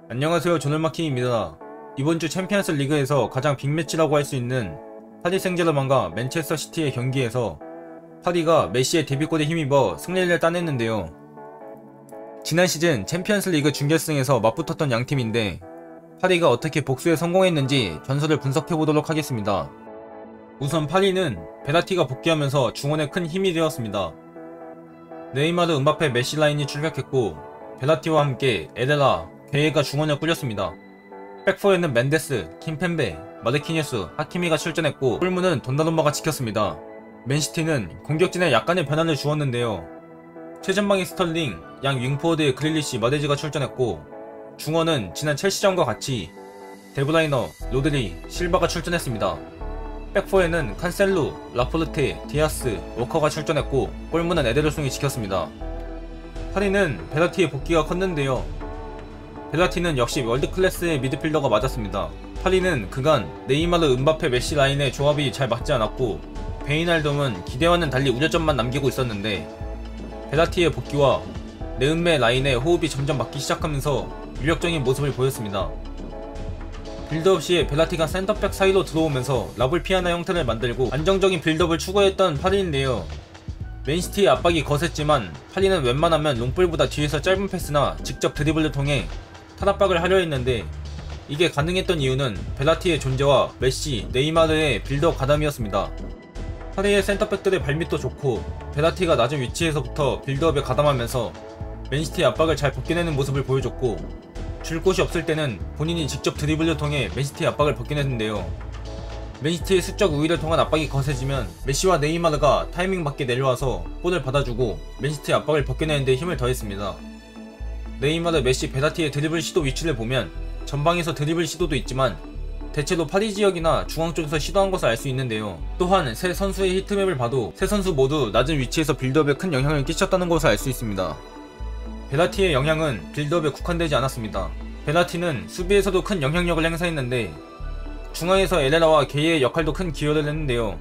안녕하세요, 조널마킹입니다. 이번주 챔피언스 리그에서 가장 빅매치라고 할 수 있는 파리 생제르맹과 맨체스터 시티의 경기에서 파리가 메시의 데뷔골에 힘입어 승리를 따냈는데요. 지난 시즌 챔피언스 리그 준결승에서 맞붙었던 양팀인데 파리가 어떻게 복수에 성공했는지 전술을 분석해보도록 하겠습니다. 우선 파리는 베라티가 복귀하면서 중원에 큰 힘이 되었습니다. 네이마르, 은바페, 메시 라인이 출격했고 베라티와 함께 에레라, 게이가 중원을 꾸렸습니다. 백포에는 멘데스, 킴펜베, 마르키뉴스, 하키미가 출전했고 골문은 돈나룸마가 지켰습니다. 맨시티는 공격진에 약간의 변화를 주었는데요. 최전방의 스털링, 양 윙포워드의 그릴리시, 마데즈가 출전했고 중원은 지난 첼시전과 같이 데브라이너, 로드리, 실바가 출전했습니다. 백포에는 칸셀루, 라포르테, 디아스, 워커가 출전했고 골문은 에데르송이 지켰습니다. 파리는 베라티의 복귀가 컸는데요. 베라티는 역시 월드클래스의 미드필더가 맞았습니다. 파리는 그간 네이마르, 은바페, 메시 라인의 조합이 잘 맞지 않았고 베이날돔은 기대와는 달리 우려점만 남기고 있었는데 베라티의 복귀와 네은메 라인의 호흡이 점점 맞기 시작하면서 유력적인 모습을 보였습니다. 빌드업 시에 베라티가 센터백 사이로 들어오면서 라블 피아나 형태를 만들고 안정적인 빌드업을 추구했던 파리인데요. 맨시티의 압박이 거셌지만 파리는 웬만하면 롱볼보다 뒤에서 짧은 패스나 직접 드리블을 통해 탈압박을 하려 했는데 이게 가능했던 이유는 베라티의 존재와 메시, 네이마르의 빌드업 가담이었습니다. 파리의 센터백들의 발밑도 좋고 베라티가 낮은 위치에서부터 빌드업에 가담하면서 맨시티의 압박을 잘 벗겨내는 모습을 보여줬고 줄 곳이 없을 때는 본인이 직접 드리블을 통해 맨시티의 압박을 벗겨냈는데요. 맨시티의 수적 우위를 통한 압박이 거세지면 메시와 네이마르가 타이밍 맞게 내려와서 볼을 받아주고 맨시티의 압박을 벗겨내는 데 힘을 더했습니다. 네이마르, 메시, 베라티의 드리블 시도 위치를 보면 전방에서 드리블 시도도 있지만 대체로 파리 지역이나 중앙 쪽에서 시도한 것을 알 수 있는데요. 또한 세 선수의 히트맵을 봐도 세 선수 모두 낮은 위치에서 빌드업에 큰 영향을 끼쳤다는 것을 알 수 있습니다. 베라티의 영향은 빌드업에 국한되지 않았습니다. 베라티는 수비에서도 큰 영향력을 행사했는데 중앙에서 에레라와 게이의 역할도 큰 기여를 했는데요.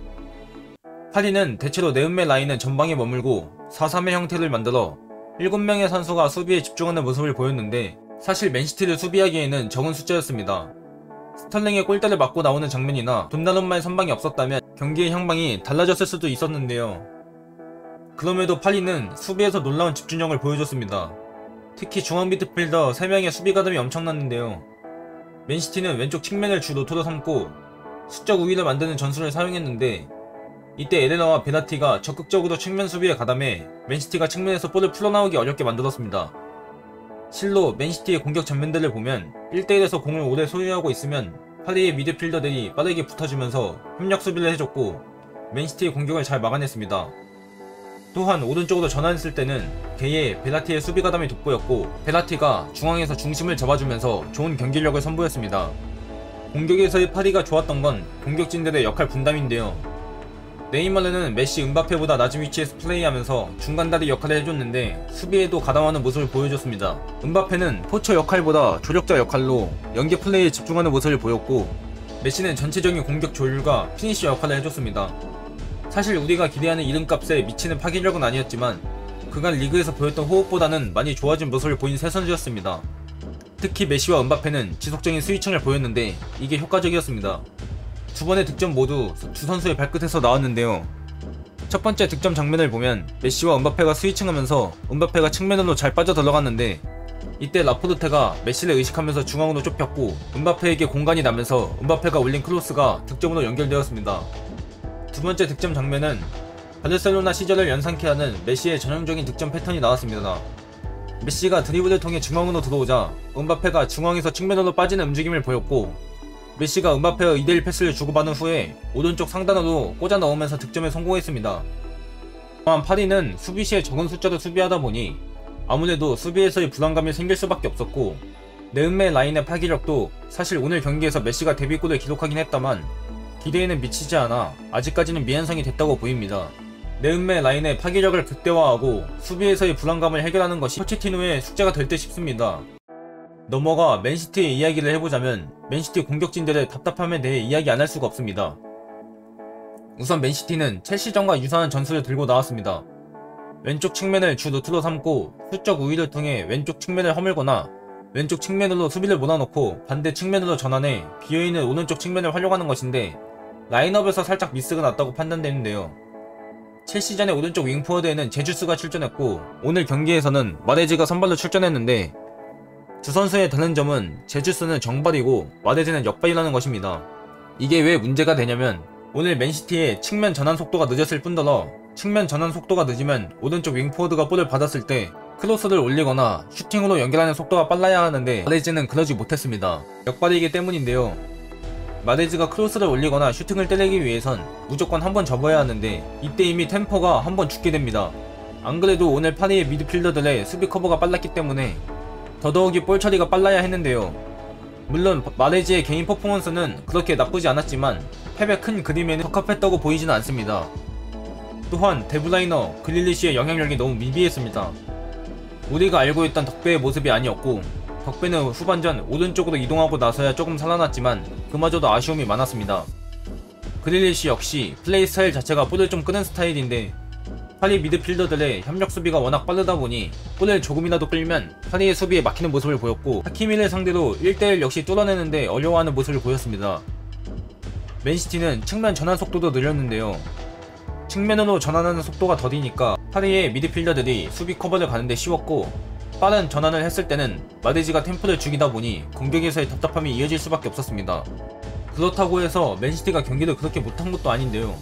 파리는 대체로 네은메 라인은 전방에 머물고 4-3의 형태를 만들어 7명의 선수가 수비에 집중하는 모습을 보였는데 사실 맨시티를 수비하기에는 적은 숫자였습니다. 스털링의 골대를 맞고 나오는 장면이나 돈나룸마의 선방이 없었다면 경기의 향방이 달라졌을 수도 있었는데요. 그럼에도 파리는 수비에서 놀라운 집중력을 보여줬습니다. 특히 중앙 미드필더 3명의 수비 가담이 엄청났는데요. 맨시티는 왼쪽 측면을 주 노트로 삼고 수적 우위를 만드는 전술을 사용했는데 이때 에레라와 베라티가 적극적으로 측면 수비에 가담해 맨시티가 측면에서 볼을 풀어나오기 어렵게 만들었습니다. 실로 맨시티의 공격 장면들을 보면 1대1에서 공을 오래 소유하고 있으면 파리의 미드필더들이 빠르게 붙어주면서 협력 수비를 해줬고 맨시티의 공격을 잘 막아냈습니다. 또한 오른쪽으로 전환했을 때는 게이의 베라티의 수비 가담이 돋보였고 베라티가 중앙에서 중심을 잡아주면서 좋은 경기력을 선보였습니다. 공격에서의 파리가 좋았던 건 공격진들의 역할 분담인데요. 네이마르는 메시, 은바페보다 낮은 위치에서 플레이하면서 중간다리 역할을 해줬는데 수비에도 가담하는 모습을 보여줬습니다. 은바페는 포처 역할보다 조력자 역할로 연계 플레이에 집중하는 모습을 보였고 메시는 전체적인 공격 조율과 피니쉬 역할을 해줬습니다. 사실 우리가 기대하는 이름값에 미치는 파괴력은 아니었지만 그간 리그에서 보였던 호흡보다는 많이 좋아진 모습을 보인 세 선수였습니다. 특히 메시와 은바페는 지속적인 스위칭을 보였는데 이게 효과적이었습니다. 두 번의 득점 모두 두 선수의 발끝에서 나왔는데요. 첫 번째 득점 장면을 보면 메시와 은바페가 스위칭하면서 은바페가 측면으로 잘 빠져 들어갔는데 이때 라포르테가 메시를 의식하면서 중앙으로 좁혔고 은바페에게 공간이 나면서 은바페가 올린 크로스가 득점으로 연결되었습니다. 두 번째 득점 장면은 바르셀로나 시절을 연상케 하는 메시의 전형적인 득점 패턴이 나왔습니다. 메시가 드리블을 통해 중앙으로 들어오자 은바페가 중앙에서 측면으로 빠지는 움직임을 보였고 메시가 은바페와 2대1 패스를 주고받은 후에 오른쪽 상단으로 꽂아 넣으면서 득점에 성공했습니다. 또한 파리는 수비 시에 적은 숫자로 수비하다 보니 아무래도 수비에서의 불안감이 생길 수밖에 없었고 네은메 라인의 파괴력도 사실 오늘 경기에서 메시가 데뷔골을 기록하긴 했다만 기대에는 미치지 않아 아직까지는 미완성이 됐다고 보입니다. 네은메 라인의 파괴력을 극대화하고 수비에서의 불안감을 해결하는 것이 포체티노의 숙제가 될 듯 싶습니다. 넘어가 맨시티의 이야기를 해보자면 맨시티 공격진들의 답답함에 대해 이야기 안 할 수가 없습니다. 우선 맨시티는 첼시전과 유사한 전술을 들고 나왔습니다. 왼쪽 측면을 주 루트로 삼고 수적 우위를 통해 왼쪽 측면을 허물거나 왼쪽 측면으로 수비를 몰아넣고 반대 측면으로 전환해 비어있는 오른쪽 측면을 활용하는 것인데 라인업에서 살짝 미스가 났다고 판단되는데요. 첼시전의 오른쪽 윙포워드에는 제주스가 출전했고 오늘 경기에서는 마레즈가 선발로 출전했는데 두 선수의 다른 점은 제주스는 정발이고 마레즈는 역발이라는 것입니다. 이게 왜 문제가 되냐면 오늘 맨시티의 측면 전환 속도가 늦었을 뿐더러 측면 전환 속도가 늦으면 오른쪽 윙포워드가 볼을 받았을 때 크로스를 올리거나 슈팅으로 연결하는 속도가 빨라야 하는데 마레즈는 그러지 못했습니다. 역발이기 때문인데요. 마레즈가 크로스를 올리거나 슈팅을 때리기 위해선 무조건 한번 접어야 하는데 이때 이미 템포가 한번 죽게 됩니다. 안 그래도 오늘 파리의 미드필더들의 수비 커버가 빨랐기 때문에 더더욱이 볼 처리가 빨라야 했는데요. 물론 마레즈의 개인 퍼포먼스는 그렇게 나쁘지 않았지만 펩의 큰 그림에는 적합했다고 보이지는 않습니다. 또한 데브라이너, 그릴리시의 영향력이 너무 미비했습니다. 우리가 알고 있던 덕배의 모습이 아니었고 덕배는 후반전 오른쪽으로 이동하고 나서야 조금 살아났지만 그마저도 아쉬움이 많았습니다. 그릴리시 역시 플레이 스타일 자체가 볼을 좀 끄는 스타일인데 파리 미드필더들의 협력 수비가 워낙 빠르다 보니 볼을 조금이라도 끌면 파리의 수비에 막히는 모습을 보였고 하키미를 상대로 1대1 역시 뚫어내는데 어려워하는 모습을 보였습니다. 맨시티는 측면 전환 속도도 늘렸는데요. 측면으로 전환하는 속도가 더디니까 파리의 미드필더들이 수비 커버를 가는데 쉬웠고 빠른 전환을 했을 때는 마레즈가 템포를 죽이다 보니 공격에서의 답답함이 이어질 수밖에 없었습니다. 그렇다고 해서 맨시티가 경기를 그렇게 못한 것도 아닌데요.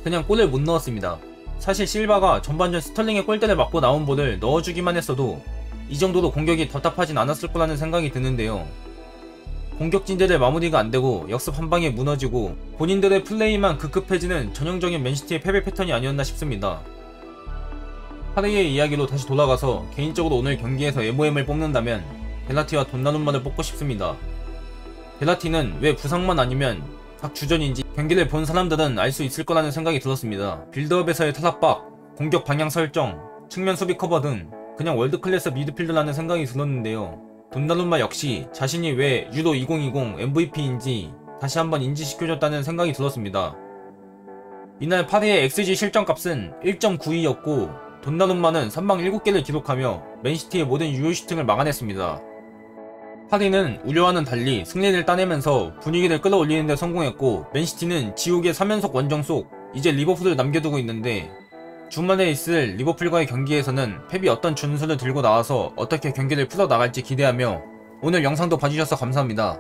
그냥 골을 못 넣었습니다. 사실 실바가 전반전 스털링의 골대를 맞고 나온 볼을 넣어주기만 했어도 이 정도로 공격이 답답하진 않았을 거라는 생각이 드는데요. 공격진들의 마무리가 안되고 역습 한방에 무너지고 본인들의 플레이만 급급해지는 전형적인 맨시티의 패배 패턴이 아니었나 싶습니다. 파리의 이야기로 다시 돌아가서 개인적으로 오늘 경기에서 MOM을 뽑는다면 베라티와 돈나룸마를 뽑고 싶습니다. 베라티는 왜 부상만 아니면 각 주전인지 경기를 본 사람들은 알 수 있을 거라는 생각이 들었습니다. 빌드업에서의 타락박, 공격 방향 설정, 측면 수비 커버 등 그냥 월드클래스 미드필더라는 생각이 들었는데요. 돈나룸마 역시 자신이 왜 유로 2020 MVP인지 다시 한번 인지시켜줬다는 생각이 들었습니다. 이날 파리의 XG 실점값은 1.92였고 돈나룸마는 3방 7개를 기록하며 맨시티의 모든 유효 슈팅을 막아냈습니다. 파리는 우려와는 달리 승리를 따내면서 분위기를 끌어올리는 데 성공했고 맨시티는 지옥의 3연속 원정 속 이제 리버풀을 남겨두고 있는데 주말에 있을 리버풀과의 경기에서는 펩이 어떤 준수를 들고 나와서 어떻게 경기를 풀어나갈지 기대하며 오늘 영상도 봐주셔서 감사합니다.